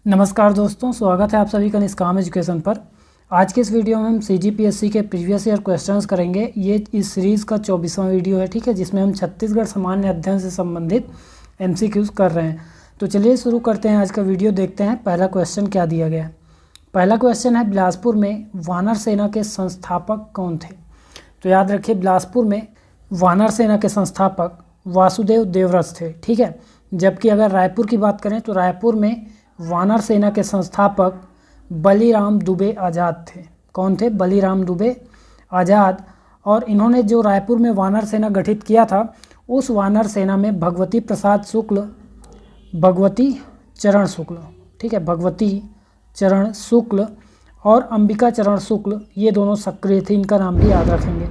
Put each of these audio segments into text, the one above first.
नमस्कार दोस्तों, स्वागत है आप सभी का निष्काम एजुकेशन पर। आज के इस वीडियो में हम सीजीपीएससी के प्रीवियस ईयर क्वेश्चंस करेंगे। ये इस सीरीज़ का 24वां वीडियो है, ठीक है, जिसमें हम छत्तीसगढ़ सामान्य अध्ययन से संबंधित एमसीक्यूज कर रहे हैं। तो चलिए शुरू करते हैं आज का वीडियो। देखते हैं पहला क्वेश्चन क्या दिया गया है। पहला क्वेश्चन है, बिलासपुर में वानर सेना के संस्थापक कौन थे? तो याद रखिए, बिलासपुर में वानर सेना के संस्थापक वासुदेव देवव्रत थे, ठीक है। जबकि अगर रायपुर की बात करें तो रायपुर में वानर सेना के संस्थापक बलीराम दुबे आज़ाद थे। कौन थे? बलीराम दुबे आज़ाद। और इन्होंने जो रायपुर में वानर सेना गठित किया था, उस वानर सेना में भगवती प्रसाद शुक्ल, भगवती चरण शुक्ल, ठीक है, भगवती चरण शुक्ल और अंबिका चरण शुक्ल, ये दोनों सक्रिय थे। इनका नाम भी याद रखेंगे,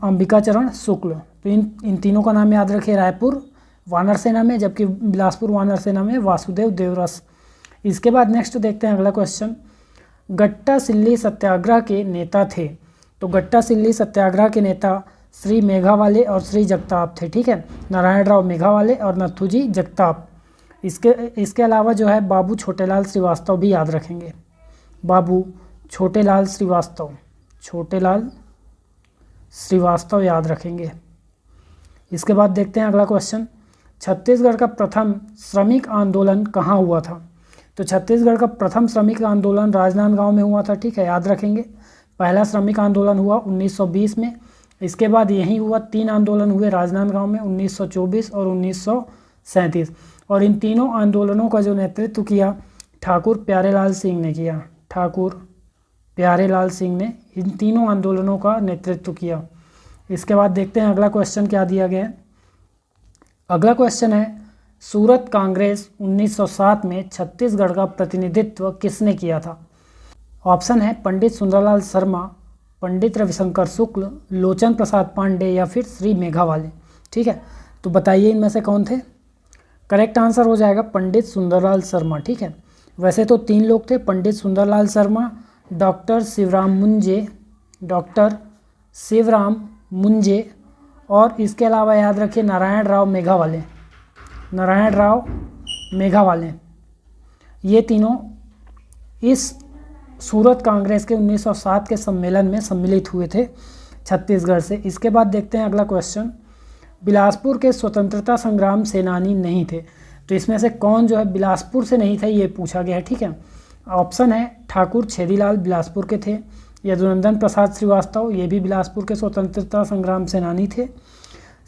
अंबिका चरण शुक्ल। तो इन तीनों का नाम याद रखिए रायपुर वानर सेना में, जबकि बिलासपुर वानर सेना में वासुदेव देवव्रत। इसके बाद नेक्स्ट देखते हैं अगला क्वेश्चन। गट्टा सिल्ली सत्याग्रह के नेता थे। तो गट्टा सिल्ली सत्याग्रह के नेता श्री मेघावाले और श्री जगताप थे, ठीक है, नारायण राव मेघावाले और नथुजी जगताप। इसके अलावा जो है बाबू छोटेलाल श्रीवास्तव भी याद रखेंगे, बाबू छोटेलाल श्रीवास्तव, छोटेलाल श्रीवास्तव याद रखेंगे। इसके बाद देखते हैं अगला क्वेश्चन। छत्तीसगढ़ का प्रथम श्रमिक आंदोलन कहाँ हुआ था? तो छत्तीसगढ़ का प्रथम श्रमिक आंदोलन राजनांदगांव में हुआ था, ठीक है, याद रखेंगे। पहला श्रमिक आंदोलन हुआ 1920 में। इसके बाद यही हुआ 3 आंदोलन हुए राजनांदगांव में, 1924 और 1937। और इन तीनों आंदोलनों का जो नेतृत्व किया ठाकुर प्यारेलाल सिंह ने किया। ठाकुर प्यारेलाल सिंह ने इन तीनों आंदोलनों का नेतृत्व किया। इसके बाद देखते हैं अगला क्वेश्चन क्या दिया गया है। अगला क्वेश्चन है, सूरत कांग्रेस 1907 में छत्तीसगढ़ का प्रतिनिधित्व किसने किया था? ऑप्शन है पंडित सुंदरलाल शर्मा, पंडित रविशंकर शुक्ल, लोचन प्रसाद पांडे या फिर श्री मेघावाले, ठीक है। तो बताइए इनमें से कौन थे? करेक्ट आंसर हो जाएगा पंडित सुंदरलाल शर्मा, ठीक है। वैसे तो 3 लोग थे, पंडित सुंदरलाल शर्मा, डॉक्टर शिवराम मुंजे, डॉक्टर शिवराम मुंजे, और इसके अलावा याद रखिए नारायण राव मेघावाले, नारायण राव मेघावाले। ये तीनों इस सूरत कांग्रेस के 1907 के सम्मेलन में सम्मिलित हुए थे छत्तीसगढ़ से। इसके बाद देखते हैं अगला क्वेश्चन। बिलासपुर के स्वतंत्रता संग्राम सेनानी नहीं थे। तो इसमें से कौन जो है बिलासपुर से नहीं था, ये पूछा गया है, ठीक है। ऑप्शन है ठाकुर छेदीलाल बिलासपुर के थे, यदुनंदन प्रसाद श्रीवास्तव, ये भी बिलासपुर के स्वतंत्रता संग्राम सेनानी थे,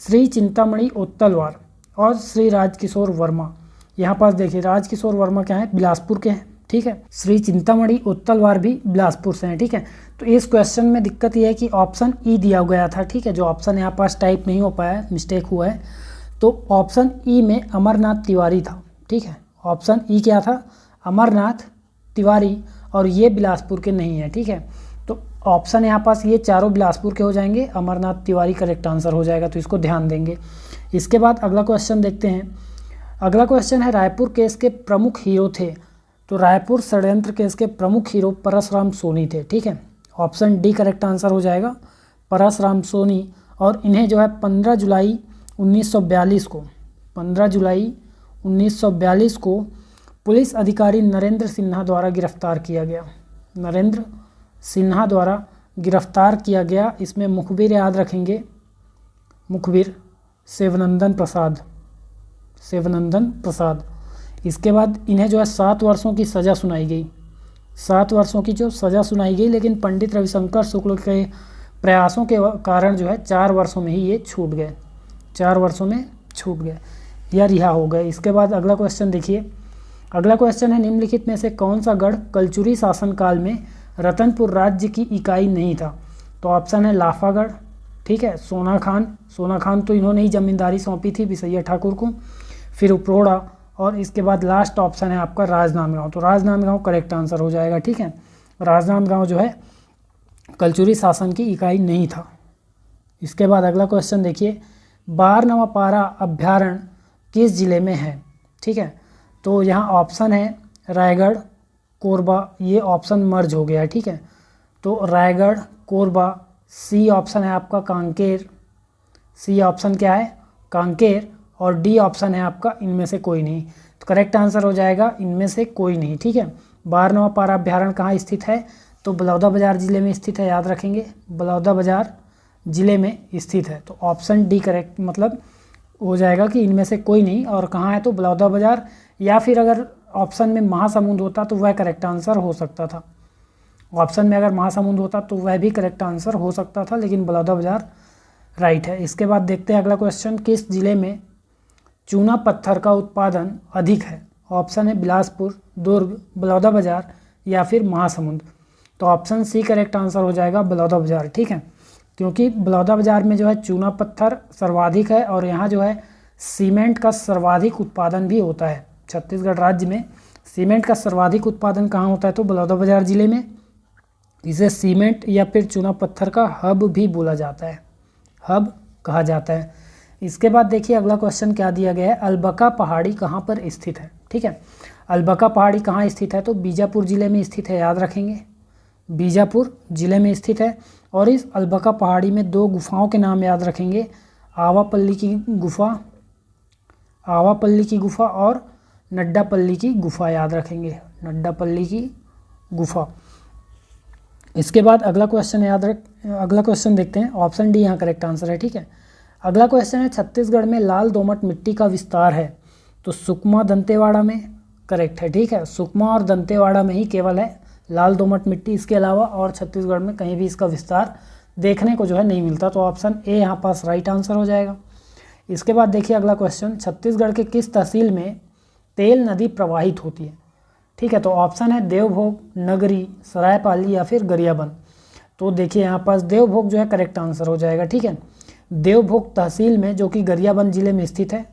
श्री चिंतामणि उत्तलवार और श्री राजकिशोर वर्मा। यहाँ पास देखिए राजकिशोर वर्मा क्या है, बिलासपुर के हैं, ठीक है। श्री चिंतामणि उत्तलवार भी बिलासपुर से हैं, ठीक है। तो इस क्वेश्चन में दिक्कत यह है कि ऑप्शन ई दिया गया था, ठीक है, जो ऑप्शन यहाँ पास टाइप नहीं हो पाया है, मिस्टेक हुआ है। तो ऑप्शन ई में अमरनाथ तिवारी था, ठीक है। ऑप्शन ई क्या था? अमरनाथ तिवारी, और ये बिलासपुर के नहीं है, ठीक है। तो ऑप्शन यहाँ पास ये चारों बिलासपुर के हो जाएंगे, अमरनाथ तिवारी करेक्ट आंसर हो जाएगा, तो इसको ध्यान देंगे। इसके बाद अगला क्वेश्चन देखते हैं। अगला क्वेश्चन है, रायपुर केस के प्रमुख हीरो थे। तो रायपुर षड्यंत्र केस के प्रमुख हीरो परसराम सोनी थे, ठीक है। ऑप्शन डी करेक्ट आंसर हो जाएगा, परसराम सोनी। और इन्हें जो है 15 जुलाई 1942 को, 15 जुलाई 1942 को पुलिस अधिकारी नरेंद्र सिन्हा द्वारा गिरफ्तार किया गया, नरेंद्र सिन्हा द्वारा गिरफ्तार किया गया। इसमें मुखबिर याद रखेंगे, मुखबिर सेवनंदन प्रसाद, सेवनंदन प्रसाद। इसके बाद इन्हें जो है 7 वर्षों की सज़ा सुनाई गई, 7 वर्षों की जो सज़ा सुनाई गई, लेकिन पंडित रविशंकर शुक्ल के प्रयासों के कारण जो है 4 वर्षों में ही ये छूट गए, 4 वर्षों में छूट गए या रिहा हो गए। इसके बाद अगला क्वेश्चन देखिए। अगला क्वेश्चन है, निम्नलिखित में से कौन सा गढ़ कलचुरी शासनकाल में रतनपुर राज्य की इकाई नहीं था? तो ऑप्शन है लाफागढ़, ठीक है, सोनाखान, सोनाखान तो इन्होंने ही जमींदारी सौंपी थी बिसैया ठाकुर को, फिर उपरोड़ा, और इसके बाद लास्ट ऑप्शन है आपका राजनांदगांव। तो राजनांदगांव करेक्ट आंसर हो जाएगा, ठीक है। राजनांदगांव जो है कलचुरी शासन की इकाई नहीं था। इसके बाद अगला क्वेश्चन देखिए, बारनवापारा अभ्यारण्य किस जिले में है? ठीक है, तो यहाँ ऑप्शन है रायगढ़, कोरबा, ये ऑप्शन मर्ज हो गया है, ठीक है। तो रायगढ़, कोरबा, सी ऑप्शन है आपका कांकेर, सी ऑप्शन क्या है? कांकेर, और डी ऑप्शन है आपका इनमें से कोई नहीं। तो करेक्ट आंसर हो जाएगा इनमें से कोई नहीं, ठीक है। बारहवां पारा अभ्यारण्य कहाँ स्थित है, तो बलौदाबाजार जिले में स्थित है, याद रखेंगे बलौदाबाजार जिले में स्थित है। तो ऑप्शन डी करेक्ट मतलब हो जाएगा कि इनमें से कोई नहीं। और कहाँ है, तो बलौदाबाजार, या फिर अगर ऑप्शन में महासमुंद होता तो वह करेक्ट आंसर हो सकता था। ऑप्शन में अगर महासमुंद होता तो वह भी करेक्ट आंसर हो सकता था, लेकिन बलौदाबाजार राइट है। इसके बाद देखते हैं अगला क्वेश्चन, किस जिले में चूना पत्थर का उत्पादन अधिक है। ऑप्शन है बिलासपुर, दुर्ग, बलौदाबाजार या फिर महासमुंद। तो ऑप्शन सी करेक्ट आंसर हो जाएगा बलौदाबाजार, ठीक है, क्योंकि बलौदाबाजार में जो है चूना पत्थर सर्वाधिक है और यहाँ जो है सीमेंट का सर्वाधिक उत्पादन भी होता है। छत्तीसगढ़ राज्य में सीमेंट का सर्वाधिक उत्पादन कहाँ होता है, तो बलौदाबाजार जिले में। इसे सीमेंट या फिर चूना पत्थर का हब भी बोला जाता है, हब कहा जाता है। इसके बाद देखिए अगला क्वेश्चन क्या दिया गया है, अलबका पहाड़ी कहाँ पर स्थित है, ठीक है। अलबका पहाड़ी कहाँ स्थित है, तो बीजापुर जिले में स्थित है, याद रखेंगे बीजापुर जिले में स्थित है। और इस अलबका पहाड़ी में दो गुफाओं के नाम याद रखेंगे, आवापल्ली की गुफा और नड्डापल्ली की गुफा, याद रखेंगे नड्डापल्ली की गुफा। इसके बाद अगला क्वेश्चन देखते हैं, ऑप्शन डी यहाँ करेक्ट आंसर है, ठीक है। अगला क्वेश्चन है, छत्तीसगढ़ में लाल दोमट मिट्टी का विस्तार है, तो सुकमा दंतेवाड़ा में करेक्ट है, ठीक है। सुकमा और दंतेवाड़ा में ही केवल है लाल दोमट मिट्टी, इसके अलावा और छत्तीसगढ़ में कहीं भी इसका विस्तार देखने को जो है नहीं मिलता। तो ऑप्शन ए यहाँ पास राइट आंसर हो जाएगा। इसके बाद देखिए अगला क्वेश्चन, छत्तीसगढ़ के किस तहसील में तेल नदी प्रवाहित होती है, ठीक है। तो ऑप्शन है देवभोग, नगरी, सरायपाली या फिर गरियाबंद। तो देखिए यहाँ पास देवभोग जो है करेक्ट आंसर हो जाएगा, ठीक है। देवभोग तहसील में, जो कि गरियाबंद जिले में स्थित है,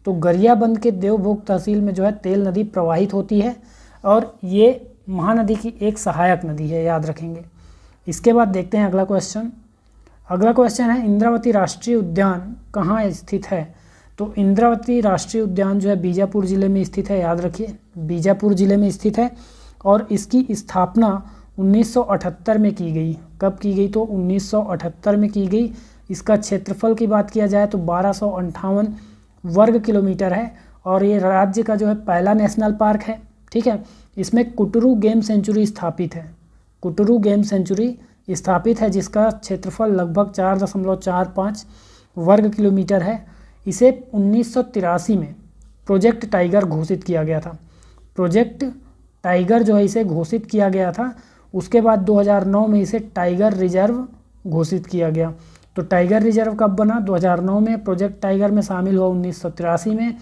तो गरियाबंद के देवभोग तहसील में जो है तेल नदी प्रवाहित होती है और ये महानदी की एक सहायक नदी है, याद रखेंगे। इसके बाद देखते हैं अगला क्वेश्चन है, इंद्रावती राष्ट्रीय उद्यान कहाँ स्थित है। तो इंद्रावती राष्ट्रीय उद्यान जो है बीजापुर जिले में स्थित है, याद रखिए बीजापुर जिले में स्थित है। और इसकी स्थापना 1978 में की गई। कब की गई, तो 1978 में की गई। इसका क्षेत्रफल की बात किया जाए तो 1258 वर्ग किलोमीटर है और ये राज्य का जो है पहला नेशनल पार्क है, ठीक है। इसमें कुटरू गेम सेंचुरी स्थापित है, कुटरू गेम सेंचुरी स्थापित है, जिसका क्षेत्रफल लगभग 4.45 वर्ग किलोमीटर है। इसे 1983 में प्रोजेक्ट टाइगर घोषित किया गया था। प्रोजेक्ट टाइगर जो है इसे घोषित किया गया था। उसके बाद 2009 में इसे टाइगर रिजर्व घोषित किया गया। तो टाइगर रिजर्व कब बना, 2009 में। प्रोजेक्ट टाइगर में शामिल हुआ 1983 में।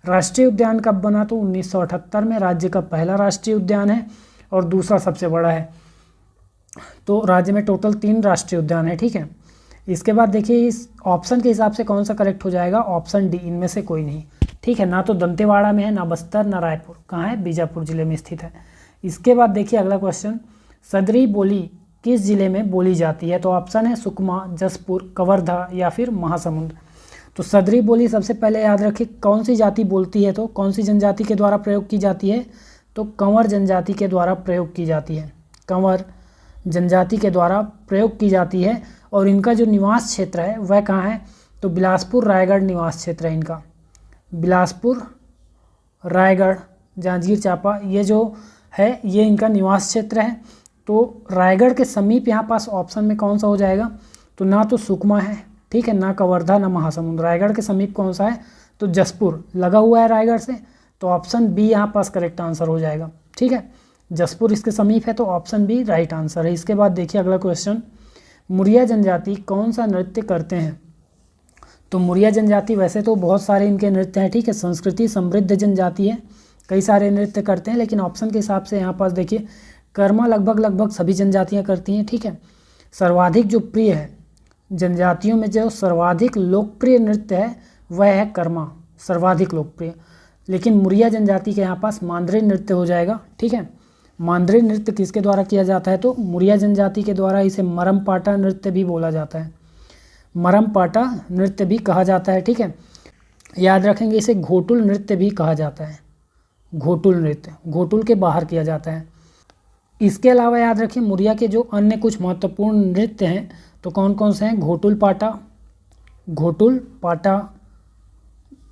राष्ट्रीय उद्यान कब बना, तो 1978 में। राज्य का पहला राष्ट्रीय उद्यान है और दूसरा सबसे बड़ा है। तो राज्य में टोटल 3 राष्ट्रीय उद्यान है, ठीक है। इसके बाद देखिए इस ऑप्शन के हिसाब से कौन सा करेक्ट हो जाएगा, ऑप्शन डी, इनमें से कोई नहीं, ठीक है। ना तो दंतेवाड़ा में है, ना बस्तर, ना रायपुर। कहाँ है, बीजापुर जिले में स्थित है। इसके बाद देखिए अगला क्वेश्चन, सदरी बोली किस जिले में बोली जाती है। तो ऑप्शन है सुकमा, जसपुर, कवर्धा या फिर महासमुंद। तो सदरी बोली सबसे पहले याद रखिए कौन सी जाति बोलती है, तो कौन सी जनजाति के द्वारा प्रयोग की जाती है, तो कंवर जनजाति के द्वारा प्रयोग की जाती है। कंवर जनजाति के द्वारा प्रयोग की जाती है। और इनका जो निवास क्षेत्र है वह कहाँ है, तो बिलासपुर रायगढ़ निवास क्षेत्र है इनका। बिलासपुर, रायगढ़, जांजगीर चांपा, ये जो है ये इनका निवास क्षेत्र है। तो रायगढ़ के समीप यहाँ पास ऑप्शन में कौन सा हो जाएगा, तो ना तो सुकमा है, ठीक है, ना कवर्धा, ना महासमुंद। रायगढ़ के समीप कौन सा है, तो जसपुर लगा हुआ है रायगढ़ से। तो ऑप्शन बी यहाँ पास करेक्ट आंसर हो जाएगा, ठीक है। जसपुर इसके समीप है, तो ऑप्शन बी राइट आंसर है। इसके बाद देखिए अगला क्वेश्चन, मुरिया जनजाति कौन सा नृत्य करते हैं। तो मुरिया जनजाति वैसे तो बहुत सारे इनके नृत्य हैं, ठीक है। संस्कृति समृद्ध जनजाति है, कई सारे नृत्य करते हैं, लेकिन ऑप्शन के हिसाब से यहाँ पास देखिए कर्मा लगभग सभी जनजातियाँ करती हैं, ठीक है। सर्वाधिक जो प्रिय है जनजातियों में, जो सर्वाधिक लोकप्रिय नृत्य है वह है कर्मा, सर्वाधिक लोकप्रिय। लेकिन मुरिया जनजाति के यहाँ पास मांद्रे नृत्य हो जाएगा, ठीक है। मांद्रे नृत्य किसके द्वारा किया जाता है, तो मुरिया जनजाति के द्वारा। इसे मरमपाटा नृत्य भी बोला जाता है, मरमपाटा नृत्य भी कहा जाता है, ठीक है। याद रखेंगे इसे घोटुल नृत्य भी कहा जाता है। घोटुल नृत्य घोटुल के बाहर किया जाता है। इसके अलावा याद रखिए मुरिया के जो अन्य कुछ महत्वपूर्ण नृत्य हैं तो कौन कौन से हैं, घोटुल पाटा,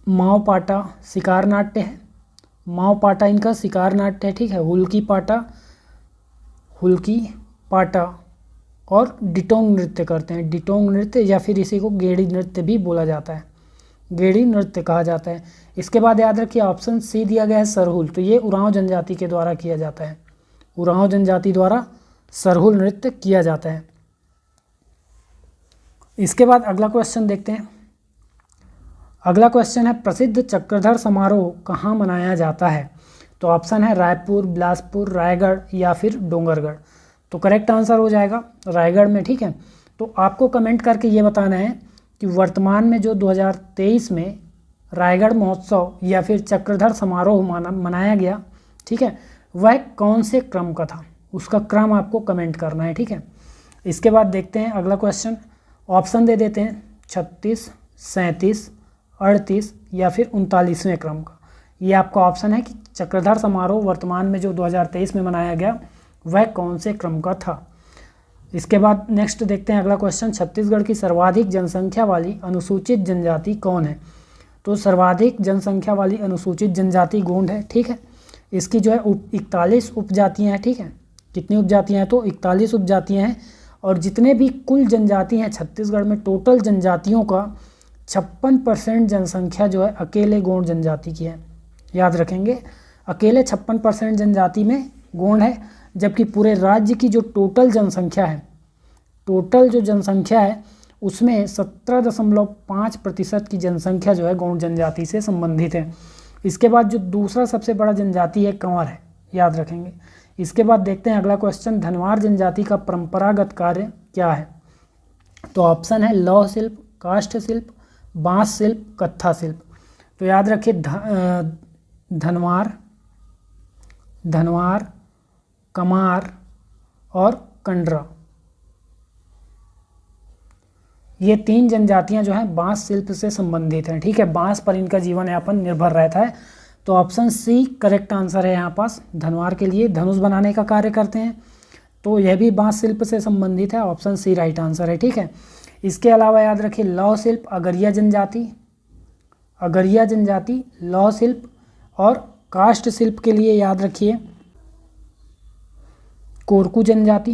माओ पाटा, शिकार नाट्य है, माओ पाटा इनका शिकार नाट्य है, ठीक है। हुल्की पाटा और डिटोंग नृत्य करते हैं, डिटोंग नृत्य या फिर इसी को गेड़ी नृत्य भी बोला जाता है, गेड़ी नृत्य कहा जाता है। इसके बाद याद रखिए ऑप्शन सी दिया गया है सरहुल, तो ये उरांव जनजाति के द्वारा किया जाता है, उरांव जनजाति द्वारा सरहुल नृत्य किया जाता है। इसके बाद अगला क्वेश्चन देखते हैं। अगला क्वेश्चन है प्रसिद्ध चक्रधर समारोह कहाँ मनाया जाता है? तो ऑप्शन है रायपुर, बिलासपुर, रायगढ़ या फिर डोंगरगढ़। तो करेक्ट आंसर हो जाएगा रायगढ़ में, ठीक है। तो आपको कमेंट करके ये बताना है कि वर्तमान में जो 2023 में रायगढ़ महोत्सव या फिर चक्रधर समारोह मनाया गया, ठीक है, वह कौन से क्रम का था, उसका क्रम आपको कमेंट करना है, ठीक है। इसके बाद देखते हैं अगला क्वेश्चन, ऑप्शन दे देते हैं 36, 37, 38 या फिर 39वें क्रम का। ये आपका ऑप्शन है कि चक्रधर समारोह वर्तमान में जो 2023 में मनाया गया वह कौन से क्रम का था। इसके बाद नेक्स्ट देखते हैं अगला क्वेश्चन, छत्तीसगढ़ की सर्वाधिक जनसंख्या वाली अनुसूचित जनजाति कौन है? तो सर्वाधिक जनसंख्या वाली अनुसूचित जनजाति गोंड है, ठीक है। इसकी जो है 41 उपजातियाँ हैं, ठीक है। कितनी उपजातियाँ हैं? तो 41 उपजातियाँ हैं। और जितने भी कुल जनजाति हैं छत्तीसगढ़ में, टोटल जनजातियों का 56% जनसंख्या जो है अकेले गोंड जनजाति की है। याद रखेंगे, अकेले 56% जनजाति में गोंड है, जबकि पूरे राज्य की जो टोटल जनसंख्या है, टोटल जो जनसंख्या है उसमें 17.5% की जनसंख्या जो है गौंड जनजाति से संबंधित है। इसके बाद जो दूसरा सबसे बड़ा जनजाति है कंवर है, याद रखेंगे। इसके बाद देखते हैं अगला क्वेश्चन, धनवार जनजाति का परंपरागत कार्य क्या है? तो ऑप्शन है लौह शिल्प, काष्ठ शिल्प, बांस शिल्प, कत्था शिल्प। तो याद रखिए धनवार, कमार और कंडरा, ये 3 जनजातियां जो हैं बांस शिल्प से संबंधित हैं, ठीक है। बांस पर इनका जीवन यापन निर्भर रहता है। तो ऑप्शन सी करेक्ट आंसर है यहाँ पास। धनवार के लिए धनुष बनाने का कार्य करते हैं, तो यह भी बांस शिल्प से संबंधित है। ऑप्शन सी राइट आंसर है, ठीक है। इसके अलावा याद रखिए लौह शिल्प अगरिया जनजाति लौह शिल्प, और काष्ठ शिल्प के लिए याद रखिए कोरकू जनजाति,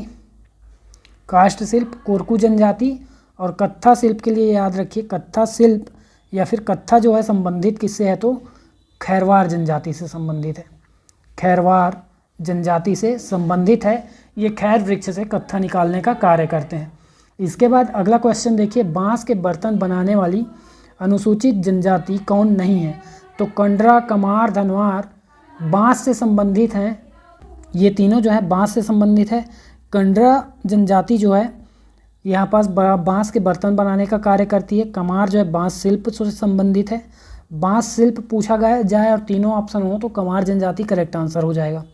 काष्ठ शिल्प कोरकू जनजाति, और कत्था शिल्प के लिए याद रखिए कत्था शिल्प या फिर कत्था जो है संबंधित किससे है? तो खैरवार जनजाति से संबंधित है, खैरवार जनजाति से संबंधित है। ये खैर वृक्ष से कत्था निकालने का कार्य करते हैं। इसके बाद अगला क्वेश्चन देखिए, बांस के बर्तन बनाने वाली अनुसूचित जनजाति कौन नहीं है? तो कंडरा, कमार, धनवार बांस से संबंधित हैं। ये तीनों जो है बांस से संबंधित है। कंडरा जनजाति जो है यहाँ पास बांस के बर्तन बनाने का कार्य करती है। कमार जो है बांस शिल्प से संबंधित है। बांस शिल्प पूछा गया जाए और तीनों ऑप्शन हो तो कमार जनजाति करेक्ट आंसर हो जाएगा,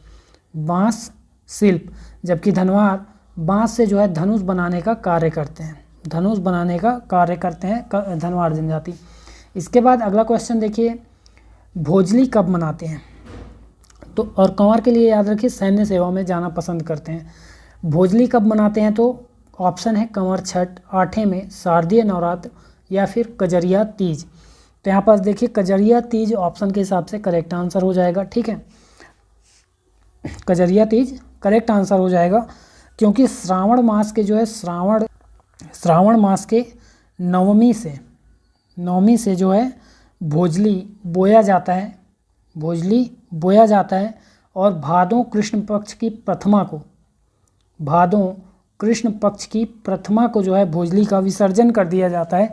बांस शिल्प। जबकि धनवार बांस से जो है धनुष बनाने का कार्य करते हैं, धनुष बनाने का कार्य करते हैं धनवार जनजाति। इसके बाद अगला क्वेश्चन देखिए, भोजली कब मनाते हैं? तो और कंवर के लिए याद रखिए सैन्य सेवा में जाना पसंद करते हैं। भोजली कब मनाते हैं? तो ऑप्शन है कंवर छठ, आठे में, शारदीय नवरात्र या फिर कजरिया तीज। तो यहाँ पास देखिए कजरिया तीज ऑप्शन के हिसाब से करेक्ट आंसर हो जाएगा, ठीक है। कजरिया तीज करेक्ट आंसर हो जाएगा, क्योंकि श्रावण मास के जो है श्रावण मास के नवमी से जो है भोजली बोया जाता है, भोजली बोया जाता है। और भादों कृष्ण पक्ष की प्रथमा को जो है भोजली का विसर्जन कर दिया जाता है।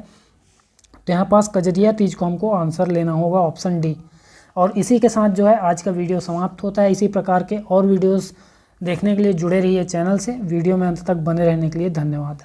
तो यहाँ पास कजरिया तीज को हमको आंसर लेना होगा, ऑप्शन डी। और इसी के साथ जो है आज का वीडियो समाप्त होता है। इसी प्रकार के और वीडियोस देखने के लिए जुड़े रहिए चैनल से। वीडियो में अंत तक बने रहने के लिए धन्यवाद।